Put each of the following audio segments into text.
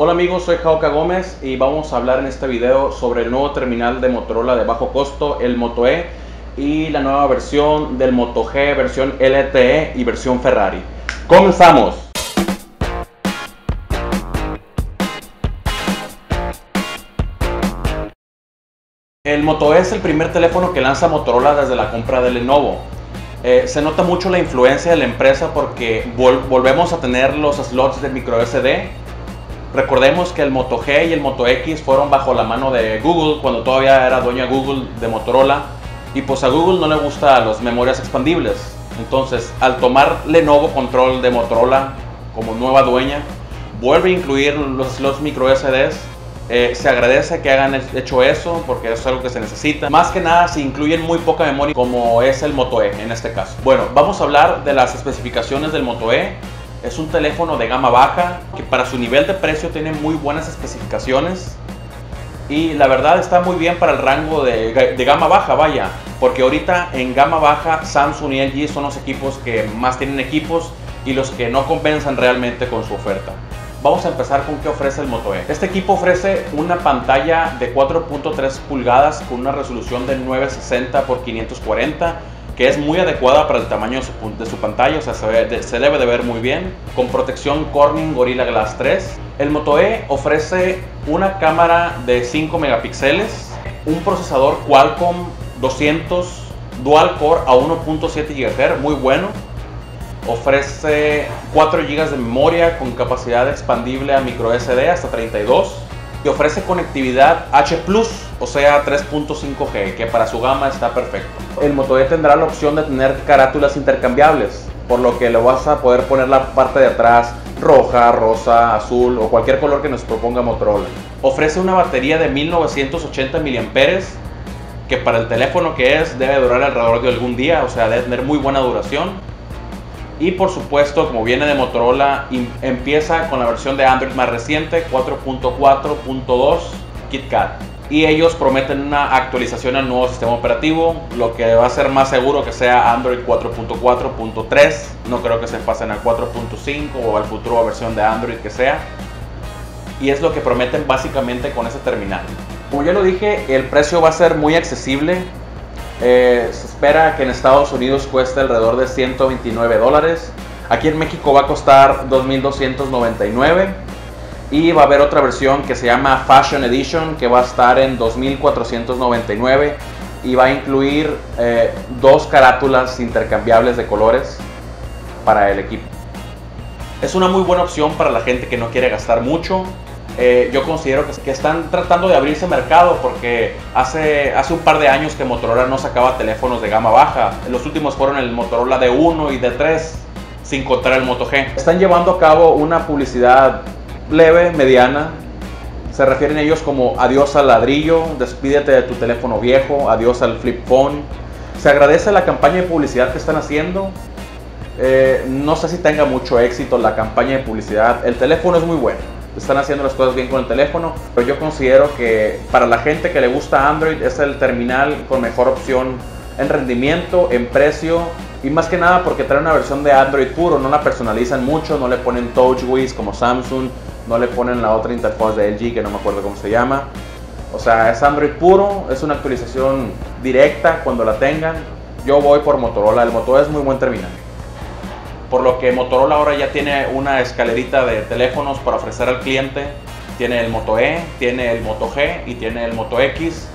Hola amigos, soy Jauka Gómez y vamos a hablar en este video sobre el nuevo terminal de Motorola de bajo costo, el Moto E, y la nueva versión del Moto G, versión LTE y versión Ferrari. ¡Comenzamos! El Moto E es el primer teléfono que lanza Motorola desde la compra de Lenovo. Se nota mucho la influencia de la empresa porque volvemos a tener los slots de micro SD. Recordemos que el Moto G y el Moto X fueron bajo la mano de Google cuando todavía era dueña Google de Motorola, y pues a Google no le gustan las memorias expandibles. Entonces, al tomar Lenovo control de Motorola como nueva dueña, vuelve a incluir los slots micro SDs. Se agradece que hayan hecho eso porque es algo que se necesita. Más que nada se incluyen muy poca memoria, como es el Moto E en este caso. Bueno, vamos a hablar de las especificaciones del Moto E. Es un teléfono de gama baja que para su nivel de precio tiene muy buenas especificaciones, y la verdad está muy bien para el rango de gama baja, vaya, porque ahorita en gama baja Samsung y LG son los equipos que más tienen equipos y los que no compensan realmente con su oferta. Vamos a empezar con qué ofrece el Moto E. Este equipo ofrece una pantalla de 4.3 pulgadas con una resolución de 960 x 540, que es muy adecuada para el tamaño de su pantalla, o sea, se debe de ver muy bien, con protección Corning Gorilla Glass 3. El Moto E ofrece una cámara de 5 megapíxeles, un procesador Qualcomm 200 Dual Core a 1.7 GHz, muy bueno. Ofrece 4 GB de memoria con capacidad expandible a micro SD hasta 32. Y ofrece conectividad H+, o sea 3.5G, que para su gama está perfecto. El Moto E tendrá la opción de tener carátulas intercambiables, por lo que le vas a poder poner la parte de atrás roja, rosa, azul o cualquier color que nos proponga Motorola. Ofrece una batería de 1980 mAh, que para el teléfono que es debe durar alrededor de algún día, o sea debe tener muy buena duración. Y por supuesto, como viene de Motorola, empieza con la versión de Android más reciente, 4.4.2 KitKat. Y ellos prometen una actualización al nuevo sistema operativo, lo que va a ser más seguro que sea Android 4.4.3. No creo que se pasen a 4.5 o al futuro versión de Android que sea. Y es lo que prometen básicamente con ese terminal. Como ya lo dije, el precio va a ser muy accesible. Se espera que en Estados Unidos cueste alrededor de $129. Aquí en México va a costar $2,299. Y va a haber otra versión que se llama Fashion Edition, que va a estar en $2,499 y va a incluir 2 carátulas intercambiables de colores para el equipo. Es una muy buena opción para la gente que no quiere gastar mucho. Yo considero que están tratando de abrirse mercado, porque hace un par de años que Motorola no sacaba teléfonos de gama baja. Los últimos fueron el Motorola D1 y D3, sin contar el Moto G. Están llevando a cabo una publicidad leve, mediana. Se refieren ellos como adiós al ladrillo, despídete de tu teléfono viejo, adiós al flip phone. Se agradece la campaña de publicidad que están haciendo. No sé si tenga mucho éxito la campaña de publicidad. El teléfono es muy bueno, están haciendo las cosas bien con el teléfono, pero yo considero que para la gente que le gusta Android es el terminal con mejor opción en rendimiento, en precio, y más que nada porque trae una versión de Android puro. No la personalizan mucho, no le ponen TouchWiz como Samsung, no le ponen la otra interfaz de LG que no me acuerdo cómo se llama. O sea, es Android puro, es una actualización directa cuando la tengan. Yo voy por Motorola. El Moto E es muy buen terminal, por lo que Motorola ahora ya tiene una escalerita de teléfonos para ofrecer al cliente. Tiene el Moto E, tiene el Moto G y tiene el Moto X,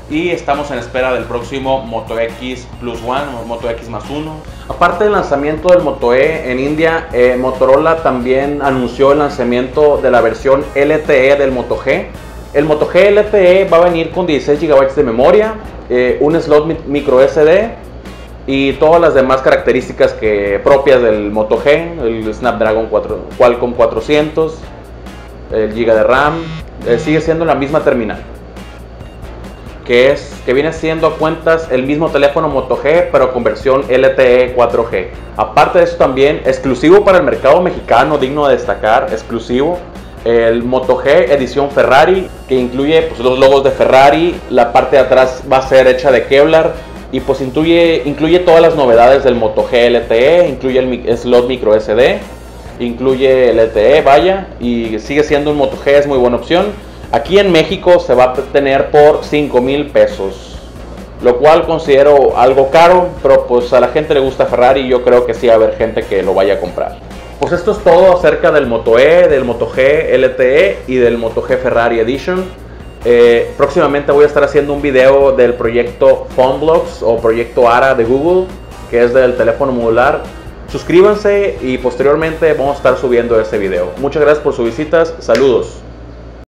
y estamos en espera del próximo Moto X Plus One o Moto X más 1. Aparte del lanzamiento del Moto E en India, Motorola también anunció el lanzamiento de la versión LTE del Moto G. El Moto G LTE va a venir con 16 GB de memoria, un slot micro SD y todas las demás características propias del Moto G, el Snapdragon Qualcomm 400, el GB de RAM. Sigue siendo la misma terminal, que viene siendo a cuentas el mismo teléfono Moto G, pero con versión LTE 4G. Aparte de eso, también exclusivo para el mercado mexicano, digno de destacar, exclusivo, el Moto G edición Ferrari, que incluye pues, los logos de Ferrari. La parte de atrás va a ser hecha de Kevlar y pues incluye todas las novedades del Moto G LTE, incluye el slot micro SD, incluye LTE, vaya, y sigue siendo un Moto G, es muy buena opción. Aquí en México se va a tener por 5,000 pesos, lo cual considero algo caro, pero pues a la gente le gusta Ferrari y yo creo que sí va a haber gente que lo vaya a comprar. Pues esto es todo acerca del Moto E, del Moto G LTE y del Moto G Ferrari Edition. Próximamente voy a estar haciendo un video del proyecto PhoneBlocks o proyecto ARA de Google, que es del teléfono modular. Suscríbanse y posteriormente vamos a estar subiendo este video. Muchas gracias por sus visitas, saludos.